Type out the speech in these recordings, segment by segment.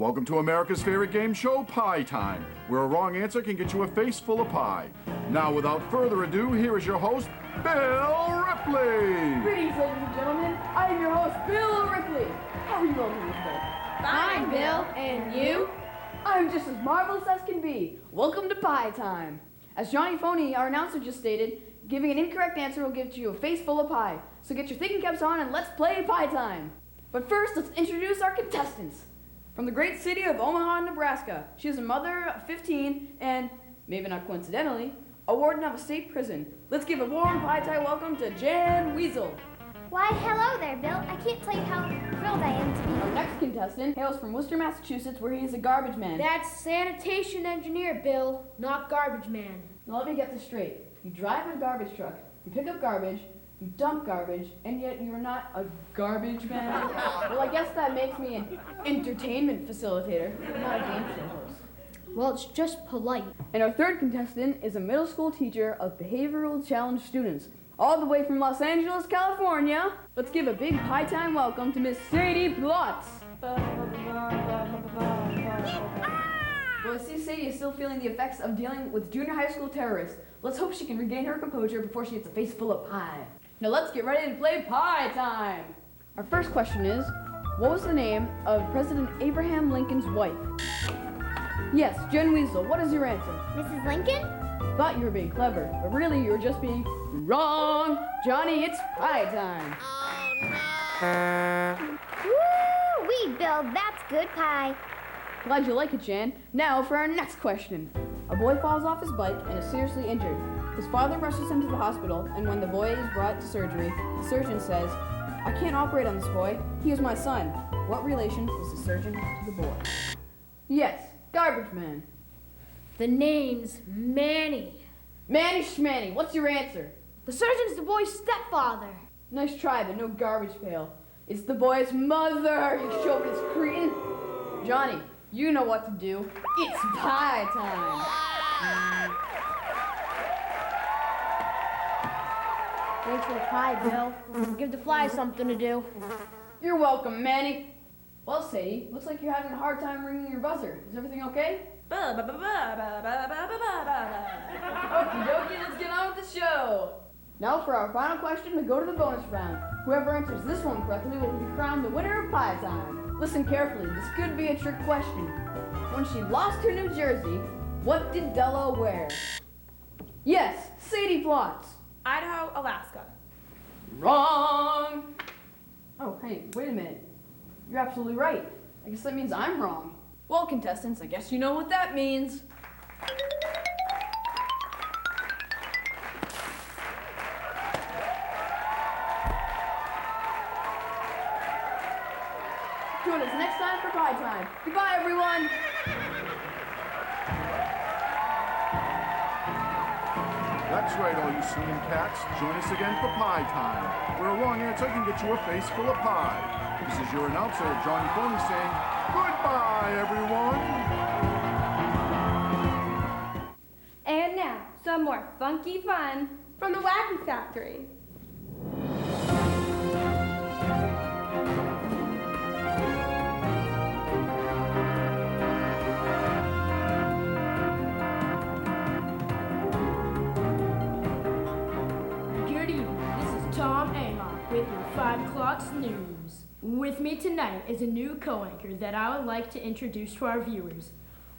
Welcome to America's favorite game show, Pie Time, where a wrong answer can get you a face full of pie. Now, without further ado, here is your host, Bill Ripley. Greetings, ladies and gentlemen. I am your host, Bill Ripley. How are you all doing today? Fine, Bill. And you? I'm just as marvelous as can be. Welcome to Pie Time. As Johnny Phoney, our announcer, just stated, giving an incorrect answer will give you a face full of pie. So get your thinking caps on and let's play Pie Time. But first, let's introduce our contestants. From the great city of Omaha, Nebraska, she is a mother of 15 and, maybe not coincidentally, a warden of a state prison. Let's give a warm Pie Time welcome to Jan Weasel. Why, hello there, Bill. I can't tell you how thrilled I am to be Our here. next contestant hails from Worcester, Massachusetts, where he is a garbage man. That's sanitation engineer, Bill, not garbage man. Now let me get this straight. You drive a garbage truck, you pick up garbage, you dump garbage, and yet you're not a garbage man? Well, I guess that makes me an entertainment facilitator, not a game show host. Well, it's just polite. And our third contestant is a middle school teacher of behavioral challenge students, all the way from Los Angeles, California. Let's give a big Pie Time welcome to Miss Sadie Plotz. Well, I see Sadie is still feeling the effects of dealing with junior high school terrorists. Let's hope she can regain her composure before she gets a face full of pie. Now let's get ready to play Pie Time. Our first question is, what was the name of President Abraham Lincoln's wife? Yes, Jen Weasel, what is your answer? Mrs. Lincoln? Thought you were being clever, but really you were just being wrong. Johnny, it's Pie Time. Woo-wee, Bill, that's good pie. Glad you like it, Jan. Now for our next question. A boy falls off his bike and is seriously injured. His father rushes him to the hospital, and when the boy is brought to surgery, the surgeon says, "I can't operate on this boy. He is my son." What relation was the surgeon to the boy? Yes, garbage man. The name's Manny. Manny Schmanny, what's your answer? The surgeon's the boy's stepfather. Nice try, but no garbage pail. It's the boy's mother, you chauvinist cretin. Johnny, you know what to do. It's pie time. Thanks for the pie, Bill. Give the flies something to do. You're welcome, Manny. Well, Sadie, looks like you're having a hard time ringing your buzzer. Is everything okay? Okie dokie, let's get on with the show. Now for our final question to go to the bonus round. Whoever answers this one correctly will be crowned the winner of Pie Time. Listen carefully, this could be a trick question. When she lost her New Jersey, what did Della wear? Yes, Sadie Plotz. Idaho, Alaska. Wrong! Oh, hey, wait a minute. You're absolutely right. I guess that means I'm wrong. Well, contestants, I guess you know what that means. Join us next time for Pie Time. Goodbye, everyone! That's right, all you singing cats. Join us again for Pie Time, where a wrong answer can get you a face full of pie. This is your announcer, Johnny Phoney, saying goodbye, everyone. And now, some more funky fun from the Wacky Factory. Good evening. This is Tom Ahok with your 5 o'clock snooze. With me tonight is a new co-anchor that I would like to introduce to our viewers.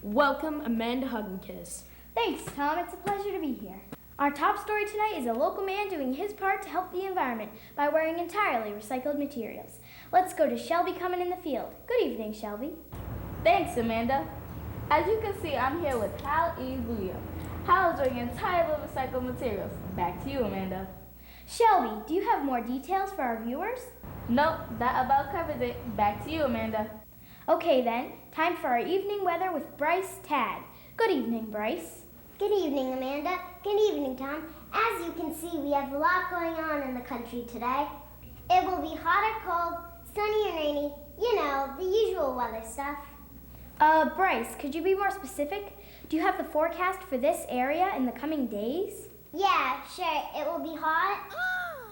Welcome, Amanda Hugginkiss. Thanks, Tom. It's a pleasure to be here. Our top story tonight is a local man doing his part to help the environment by wearing entirely recycled materials. Let's go to Shelby coming in the field. Good evening, Shelby. Thanks, Amanda. As you can see, I'm here with Hal E. William. Hal is doing entirely recycled materials. Back to you, Amanda. Shelby, do you have more details for our viewers? Nope, that about covers it. Back to you, Amanda. Okay then, time for our evening weather with Bryce Tad. Good evening, Bryce. Good evening, Amanda. Good evening, Tom. As you can see, we have a lot going on in the country today. It will be hot or cold, sunny or rainy, you know, the usual weather stuff. Bryce, could you be more specific? Do you have the forecast for this area in the coming days? Yeah, sure. It will be hot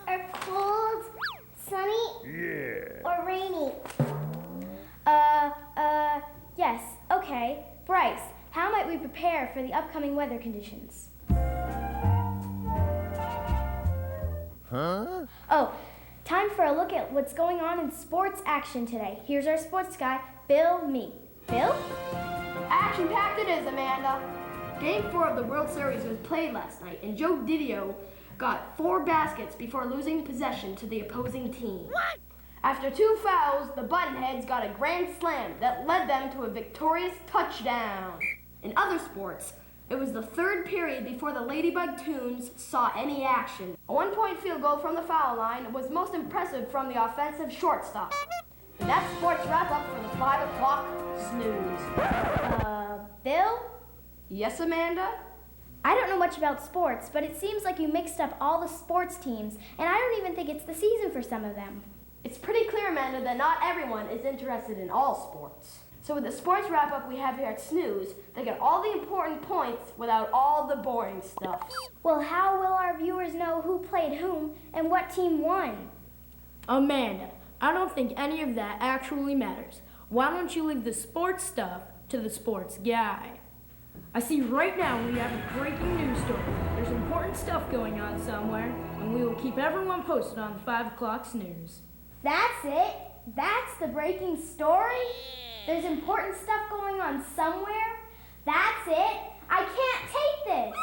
or cold, sunny or rainy. Yes, okay. Bryce, how might we prepare for the upcoming weather conditions? Huh? Oh, time for a look at what's going on in sports action today. Here's our sports guy, Bill Mee. Bill? Action-packed it is, Amanda. Game 4 of the World Series was played last night, and Joe Didio got 4 baskets before losing possession to the opposing team. What? After 2 fouls, the Buttonheads got a grand slam that led them to a victorious touchdown. In other sports, it was the 3rd period before the Ladybug Toons saw any action. A 1-point field goal from the foul line was most impressive from the offensive shortstop. And that's sports wrap-up for the 5 o'clock snooze. Bill? Yes, Amanda? I don't know much about sports, but it seems like you mixed up all the sports teams, and I don't even think it's the season for some of them. It's pretty clear, Amanda, that not everyone is interested in all sports. So with the sports wrap-up we have here at Snooze, they get all the important points without all the boring stuff. Well, how will our viewers know who played whom and what team won? Amanda, I don't think any of that actually matters. Why don't you leave the sports stuff to the sports guy? I see right now we have a breaking news story. There's important stuff going on somewhere, and we will keep everyone posted on the 5 o'clock snooze. That's it? That's the breaking story? There's important stuff going on somewhere? That's it? I can't take this!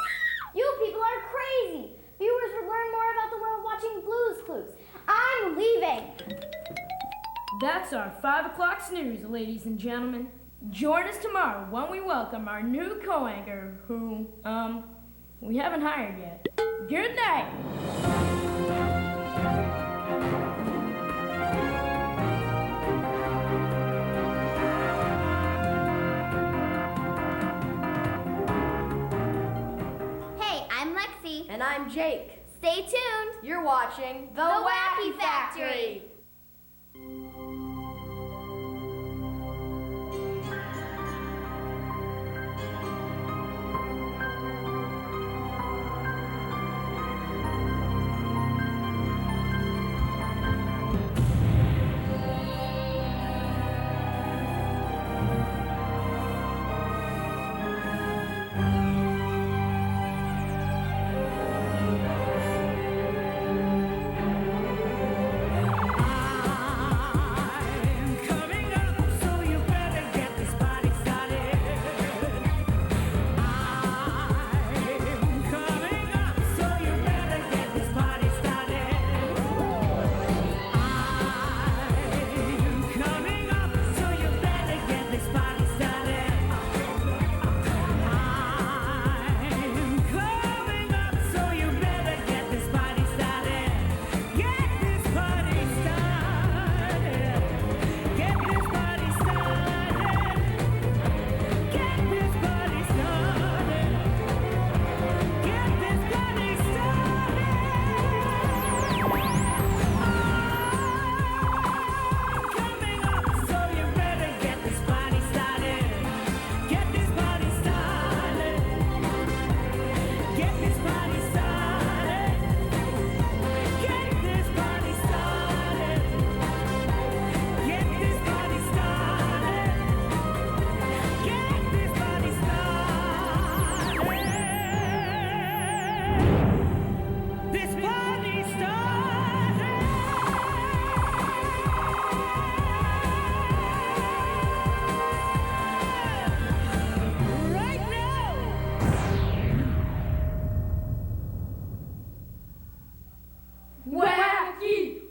You people are crazy! Viewers would learn more about the world watching Blue's Clues. I'm leaving! That's our 5 o'clock snooze, ladies and gentlemen. Join us tomorrow when we welcome our new co-anchor who, we haven't hired yet. Good night! And I'm Jake. Stay tuned! You're watching The Wacky Factory.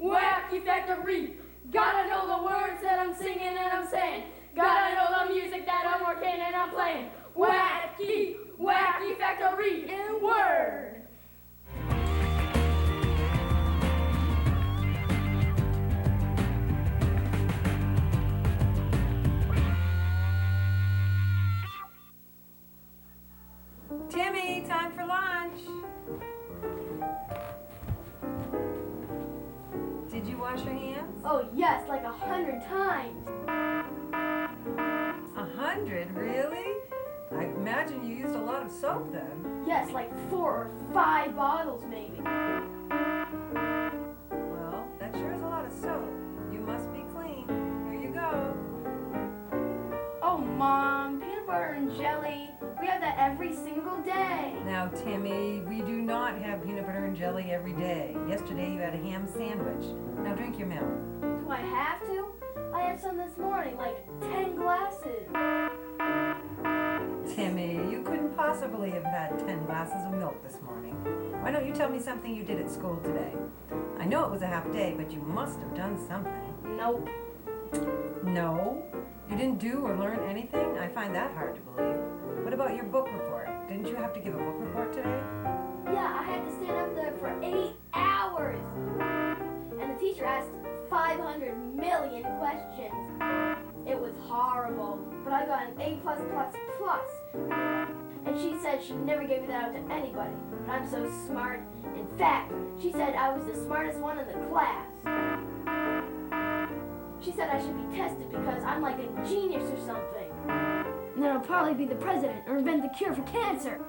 Wacky Factory. Gotta know the words that I'm singing and I'm saying. Gotta know the music that I'm working and I'm playing. Wacky Factory in word. Timmy, time for lunch. Did you wash your hands? Oh yes, like 100 times. 100? Really? I imagine you used a lot of soap then. Yes, like 4 or 5 bottles maybe. Well, that sure is a lot of soap. You must be clean. Here you go. Oh and jelly. We have that every single day. Now, Timmy, we do not have peanut butter and jelly every day. Yesterday you had a ham sandwich. Now drink your milk. Do I have to? I had some this morning, like 10 glasses. Timmy, you couldn't possibly have had 10 glasses of milk this morning. Why don't you tell me something you did at school today? I know it was a half day, but you must have done something. Nope. No? You didn't do or learn anything? I find that hard to believe. What about your book report? Didn't you have to give a book report today? Yeah, I had to stand up there for 8 hours. And the teacher asked 500 million questions. It was horrible, but I got an A+++. And she said she never gave that out to anybody, but I'm so smart. In fact, she said I was the smartest one in the class. She said I should be tested because I'm like a genius or something. And then I'll probably be the president or invent the cure for cancer.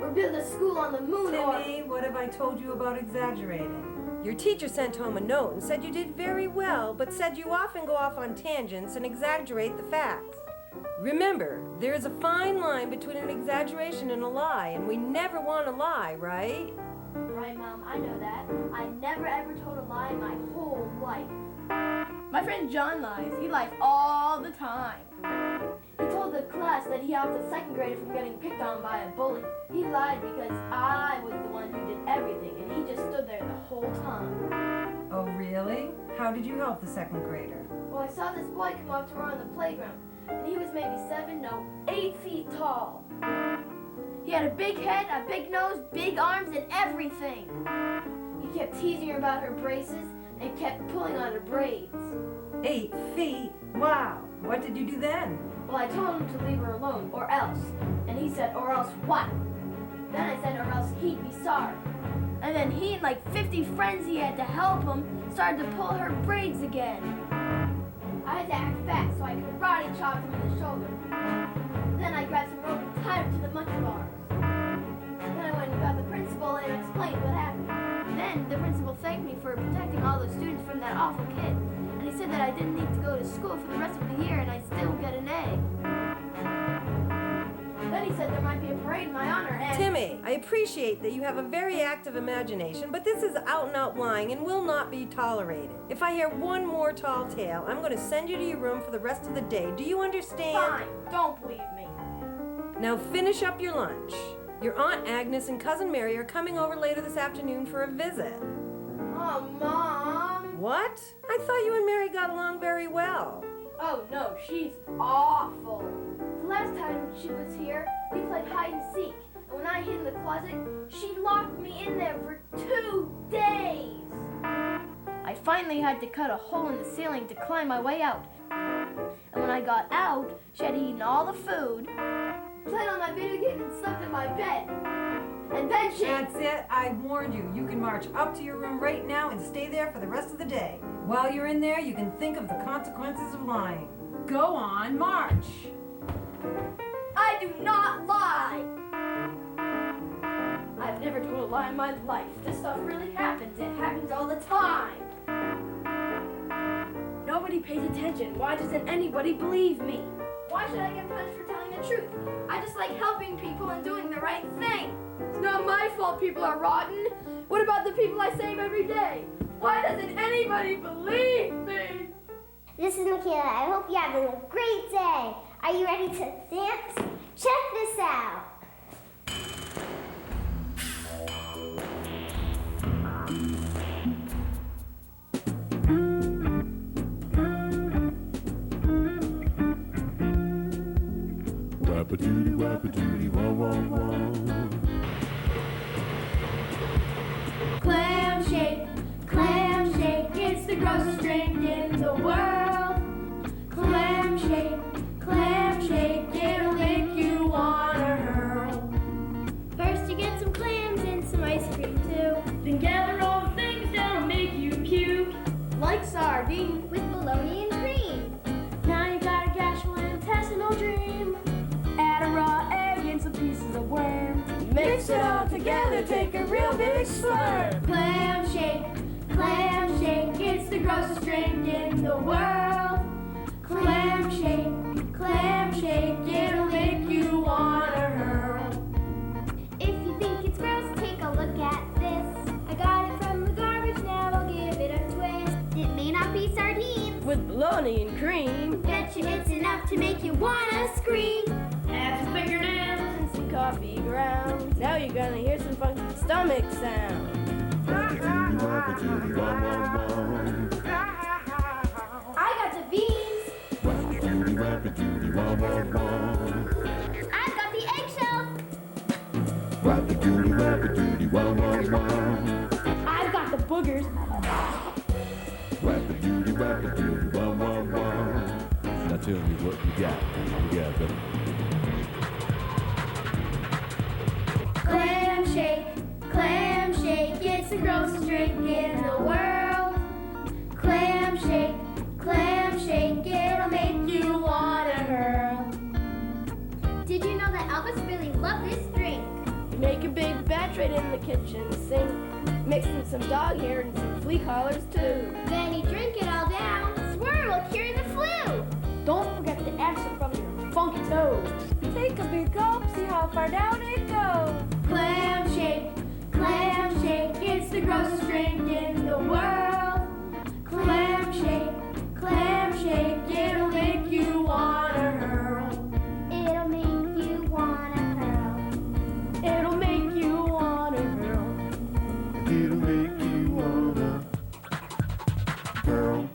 Or build a school on the moon. Timmy, what have I told you about exaggerating? Your teacher sent home a note and said you did very well, but said you often go off on tangents and exaggerate the facts. Remember, there is a fine line between an exaggeration and a lie, and we never want to lie, right? Right, Mom, I know that. I never ever told a lie in my whole life. My friend John lies. He lies all the time. He told the class that he helped a second grader from getting picked on by a bully. He lied because I was the one who did everything, and he just stood there the whole time. Oh, really? How did you help the second grader? Well, I saw this boy come up to her on the playground, and he was maybe 8 feet tall. He had a big head, a big nose, big arms, and everything. He kept teasing her about her braces and kept pulling on her braids. 8 feet? Wow. What did you do then? Well, I told him to leave her alone, or else. And he said, or else what? Then I said, or else he'd be sorry. And then he and like 50 friends he had to help him started to pull her braids again. I had to act fast so I karate chopped him in the shoulder. Then I grabbed some rope and tied him to the monkey bars. Then I went and got the principal and explained what happened. Then the principal thanked me for protecting all the students from that awful kid. And he said that I didn't need to go to school for the rest of the year and I'd still get an A. Then he said there might be a parade in my honor and... Timmy, I appreciate that you have a very active imagination, but this is out and out lying and will not be tolerated. If I hear one more tall tale, I'm going to send you to your room for the rest of the day. Do you understand? Fine, don't believe me. Now finish up your lunch. Your Aunt Agnes and Cousin Mary are coming over later this afternoon for a visit. Oh, Mom. What? I thought you and Mary got along very well. Oh, no, she's awful. The last time she was here, we played hide and seek. And when I hid in the closet, she locked me in there for 2 days. I finally had to cut a hole in the ceiling to climb my way out. And when I got out, she had eaten all the food, played on my video game, and slept in my bed. And then she... That's it. I warned you. You can march up to your room right now and stay there for the rest of the day. While you're in there, you can think of the consequences of lying. Go on, march. I do not lie. I've never told a lie in my life. This stuff really happens. It happens all the time. Nobody pays attention. Why doesn't anybody believe me? Why should I get punished for telling the truth? I just like helping people and doing the right thing. It's not my fault people are rotten. What about the people I save every day? Why doesn't anybody believe me? This is Michaela. I hope you're having a great day. Are you ready to dance? Check this out. Wap-a-doodie, wap-a-doodie, wah, wah, wah. Clam shake, it's the grossest drink in the world. Clam shake, it'll make you wanna hurl. First you get some clams and some ice cream too. Then gather all the things that'll make you puke. Like sardine With bologna and cream. now you got a gastrointestinal dream. Add a raw egg and some pieces of worm. Mix it all together, take a real big slurp. Clam shake, it's the grossest drink in the world. Clam shake, it'll make you bologna and cream. Bet you it's enough to make you wanna scream. Add some fingernails and some coffee grounds. Now you're gonna hear some funky stomach sounds. I got the beans. I've got the eggshell. I've got the boogers. Now tell me what you got. Buddy. Clam shake, it's the grossest drink in the world. Clam shake, it'll make you wanna hurl. Did you know that Elvis really loved this drink? Make a big batch right in the kitchen sink. Mix in some dog hair and some flea collars too. Then you drink it all down. Swear it'll cure the flu. Don't forget the extra from your funky toes. Take a big gulp, see how far down it goes. Clam shake, it's the grossest drink in the world. Clam shake, it'll make you wanna hurl. It'll make you wanna hurl. It'll make you wanna hurl. It'll make you wanna hurl.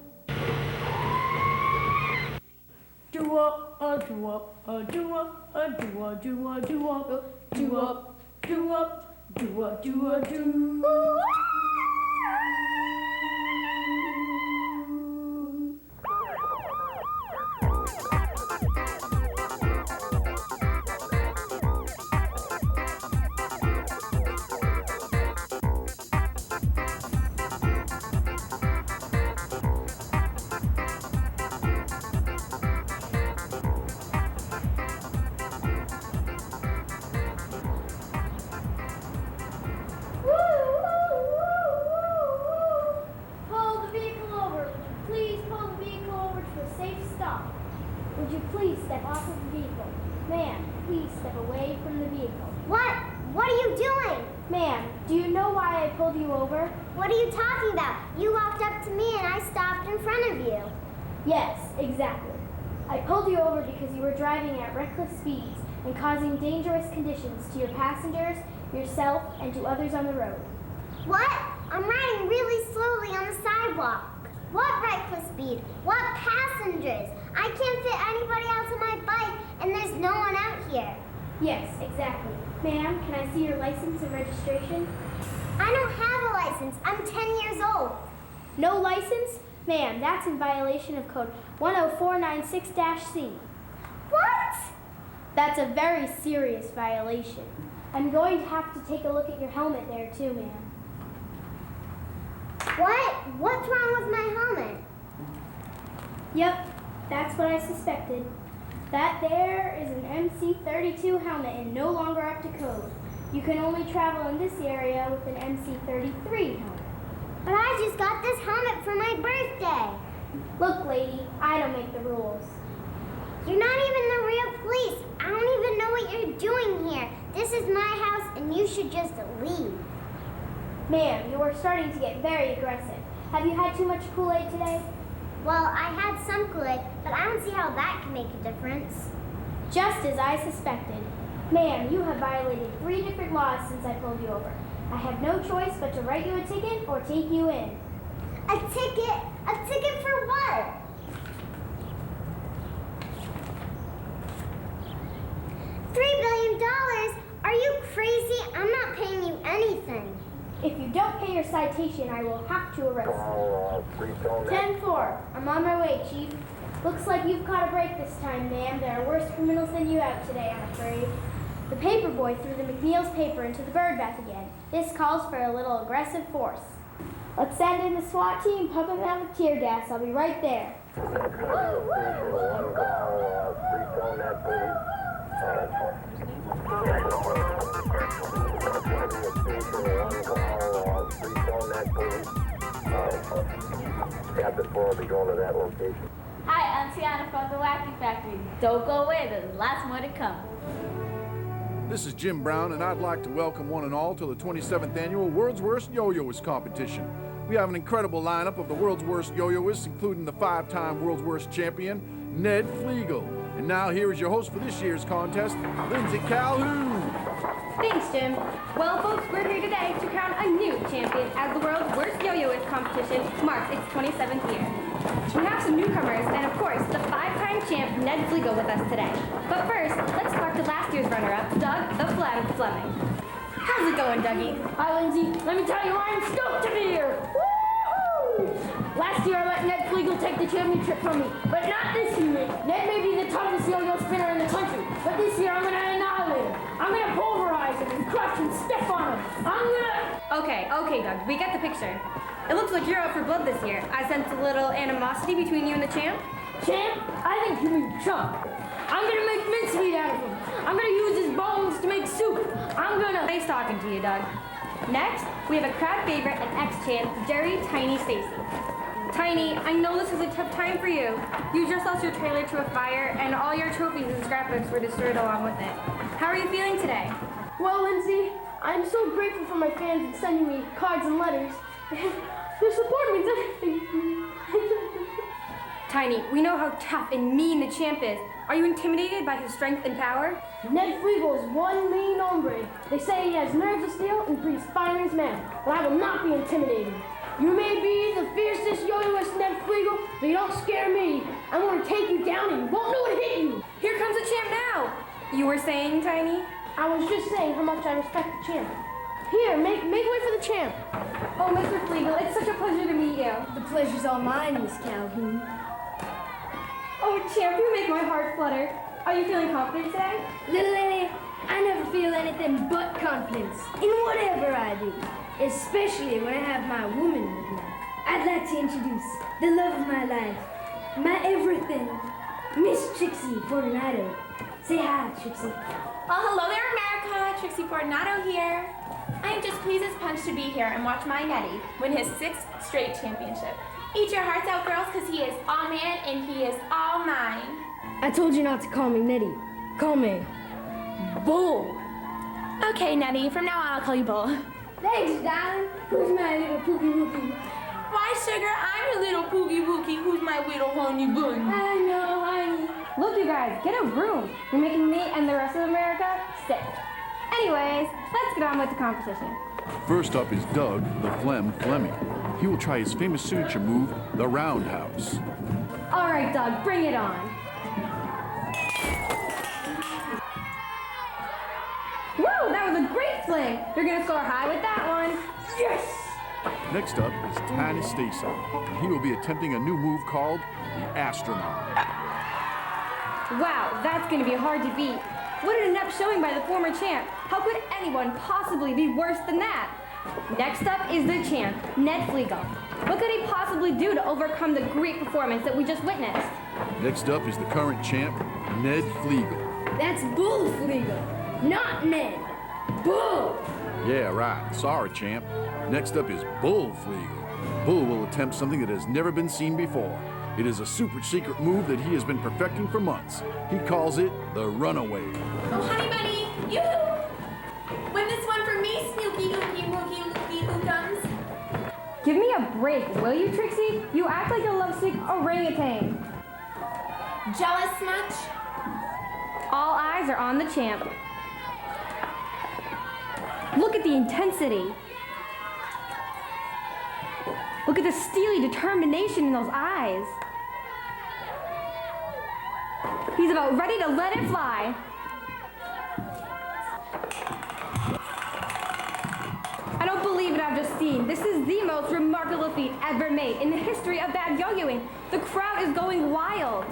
Do up, do up, do up, do up, do up, do up, do up, do up, do up, do up, do. Pull the vehicle over. Would you please pull the vehicle over to a safe stop? Would you please step off of the vehicle? Ma'am, please step away from the vehicle. What? What are you doing? Ma'am, do you know why I pulled you over? What are you talking about? You walked up to me and I stopped in front of you. Yes, exactly. I pulled you over because you were driving at reckless speeds and causing dangerous conditions to your passengers, yourself, and to others on the road. What? I'm riding really slowly on the sidewalk. What reckless speed? What passengers? I can't fit anybody else on my bike and there's no one out here. Yes, exactly. Ma'am, can I see your license and registration? I don't have a license. I'm 10 years old. No license? Ma'am, that's in violation of code 10496-C. What? That's a very serious violation. I'm going to have to take a look at your helmet there too, ma'am. What? What's wrong with my helmet? Yep, that's what I suspected. That there is an MC32 helmet and no longer up to code. You can only travel in this area with an MC33 helmet. But I just got this helmet for my birthday. Look, lady, I don't make the rules. You're not even the real police. I don't even know what you're doing here. This is my house and you should just leave. Ma'am, you are starting to get very aggressive. Have you had too much Kool-Aid today? Well, I had some Kool-Aid, but I don't see how that can make a difference. Just as I suspected. Ma'am, you have violated 3 different laws since I pulled you over. I have no choice but to write you a ticket or take you in. A ticket? A ticket for what? $3 billion? Are you crazy? I'm not paying you anything. If you don't pay your citation, I will have to arrest you. 10-4. I'm on my way, Chief. Looks like you've caught a break this time, ma'am. There are worse criminals than you out today, I'm afraid. The paper boy threw the McNeil's paper into the bird bath again. This calls for a little aggressive force. Let's send in the SWAT team, pump them out with tear gas. I'll be right there. Captain 4 will be going to that location. Hi, I'm Tiana from the Wacky Factory. Don't go away, there's lots more to come. This is Jim Brown, and I'd like to welcome one and all to the 27th Annual World's Worst Yo-Yoist Competition. We have an incredible lineup of the world's worst yo-yoists, including the 5-time world's worst champion, Ned Flegel. And now here is your host for this year's contest, Lindsay Calhoun. Thanks, Jim. Well, folks, we're here today to crown a new champion as the world's worst yo-yoist competition marks its 27th year. We have some newcomers and, of course, the 5-time champ Ned Flegel with us today. But first, let's talk to last year's runner-up, Doug the Fleming. How's it going, Dougie? Hi, Lindsay. Let me tell you, I'm stoked to be here. Woo! Last year, I let Ned Flegel take the championship from me, but not this year. Ned may be the toughest yo-yo spinner in the country, but this year I'm gonna annihilate him. I'm gonna pulverize him and crush and step on him. I'm gonna... Okay, Doug, we get the picture. It looks like you're out for blood this year. I sense a little animosity between you and the champ. Champ? I think you mean chump. I'm gonna make mincemeat out of him. I'm gonna use his bones to make soup. I'm gonna... Nice talking to you, Doug. Next, we have a crowd favorite and ex-champ, Jerry Tiny Stacy. Tiny, I know this is a tough time for you. You just lost your trailer to a fire, and all your trophies and scrapbooks were destroyed along with it. How are you feeling today? Well, Lindsay, I'm so grateful for my fans and sending me cards and letters. Their support means everything. Tiny, we know how tough and mean the champ is. Are you intimidated by his strength and power? Ned Flegel is one mean hombre. They say he has nerves of steel and breathes fire in his mouth, but I will not be intimidated. You may be the fiercest yo-yoist, Ned Flegel, but you don't scare me. I'm going to take you down and you won't know what hit you. Here comes the champ now. You were saying, Tiny? I was just saying how much I respect the champ. Here, make way for the champ. Oh, Mr. Flegel, it's such a pleasure to meet you. The pleasure's all mine, Miss Calhoun. Oh, champ, you make my heart flutter. Are you feeling confident today? Little lady, I never feel anything but confidence in whatever I do, especially when I have my woman with me. I'd like to introduce the love of my life, my everything, Miss Trixie Fortunato. Say hi, Trixie. Well, hello there, America. Trixie Fortunato here. I am just pleased as punch to be here and watch my Nettie win his 6th straight championship. Eat your hearts out, girls, because he is all man and he is all mine. I told you not to call me Nettie. Call me Bull. Okay, Nettie, from now on I'll call you Bull. Thanks, darling. Who's my little pookie wookie? Why, sugar, I'm your little poogie wookie. Who's my little honey bun? I know, honey. Look, you guys, get a room. You're making me and the rest of America sick. Anyways, let's get on with the competition. First up is Doug the Fleming. He will try his famous signature move, the roundhouse. All right, Doug, bring it on. Woo, that was a great fling. You're gonna score high with that one. Yes! Next up is Tiny Stacy. He will be attempting a new move called the astronaut. Wow, that's gonna be hard to beat. What an inept showing by the former champ. How could anyone possibly be worse than that? Next up is the champ, Ned Flegel. What could he possibly do to overcome the great performance that we just witnessed? Next up is the current champ, Ned Flegel. That's Bull Flegel, not Ned. Bull! Yeah, right. Sorry, champ. Next up is Bull Flegel. Bull will attempt something that has never been seen before. It is a super secret move that he has been perfecting for months. He calls it the runaway. Oh, honey bunny, yoo-hoo! Win this one for me, Snooky, Ookie, Wookie, Lookie, Ookums. Give me a break, will you, Trixie? You act like a lovesick orangutan. Jealous much? All eyes are on the champ. Look at the intensity. Look at the steely determination in those eyes. He's about ready to let it fly. I don't believe what I've just seen. This is the most remarkable feat ever made in the history of bad yo-yoing. The crowd is going wild.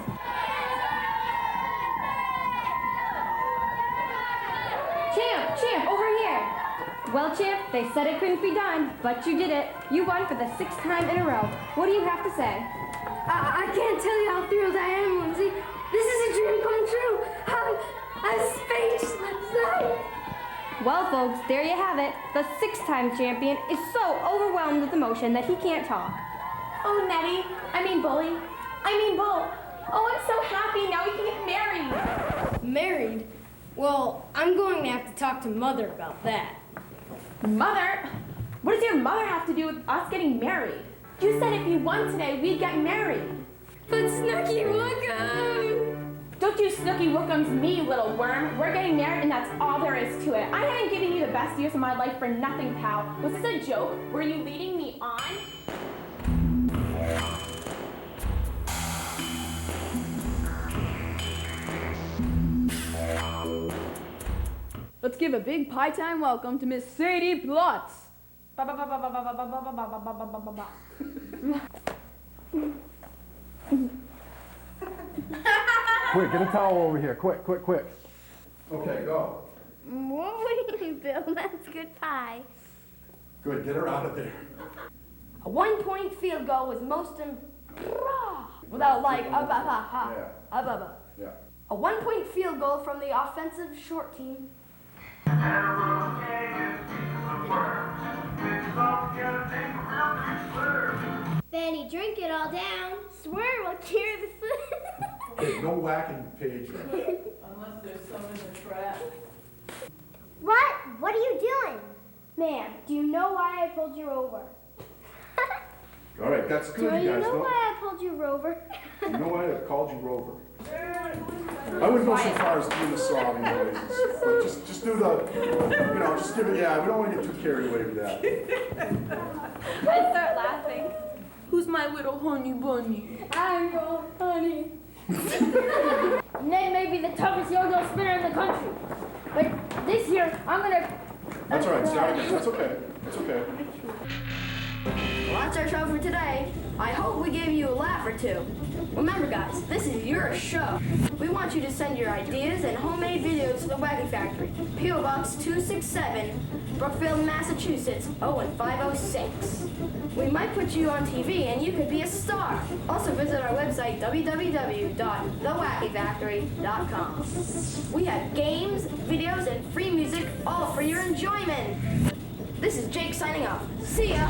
Champ, over here. Well, champ, they said it couldn't be done, but you did it. You won for the 6th time in a row. What do you have to say? I can't tell you how thrilled I am, Lindsay. This is a dream come true. I'm speechless. Well, folks, there you have it. The 6th-time champion is so overwhelmed with emotion that he can't talk. Oh, Nettie. Bull. Oh, I'm so happy. Now we can get married. Married? Well, I'm going to have to talk to Mother about that. Mother? What does your mother have to do with us getting married? You said if you won today, we'd get married. But Snooky Wookums! Don't you Snooky Wookums me, little worm. We're getting married and that's all there is to it. I haven't given you the best years of my life for nothing, pal. Was this a joke? Were you leading me on? Let's give a big pie time welcome to Miss Sadie Plotz. Quick, get a towel over here. Quick, quick, quick. Okay, go. Bill, that's good pie. Good, get her out of there. A 1-point field goal was without like Yeah. Yeah. A 1-point field goal from the offensive short team. Fanny, drink it all down. Swear we'll cure the food. Hey, no whacking Paige. Unless there's some in the trap. What? What are you doing? Ma'am, do you know why I pulled you over? All right, that's good, Do you you guys. know Don't- why I pulled you over? You know why I called you Rover? I wouldn't go so far as doing the sobbing noises, but just do the, just give it, yeah, we don't want to get too carried away with that. I start laughing. Who's my little honey bunny? I'm your honey. Ned may be the toughest yo-yo spinner in the country, but this year I'm gonna. That's all right, start again, that's okay, that's okay. Well, that's our show for today. I hope we gave you a laugh or two. Remember, guys, this is your show. We want you to send your ideas and homemade videos to the Wacky Factory, P.O. Box 267, Brookfield, Massachusetts, 01506. We might put you on TV and you could be a star. Also visit our website, www.thewackyfactory.com. We have games, videos, and free music, all for your enjoyment. This is Jake signing off. See ya!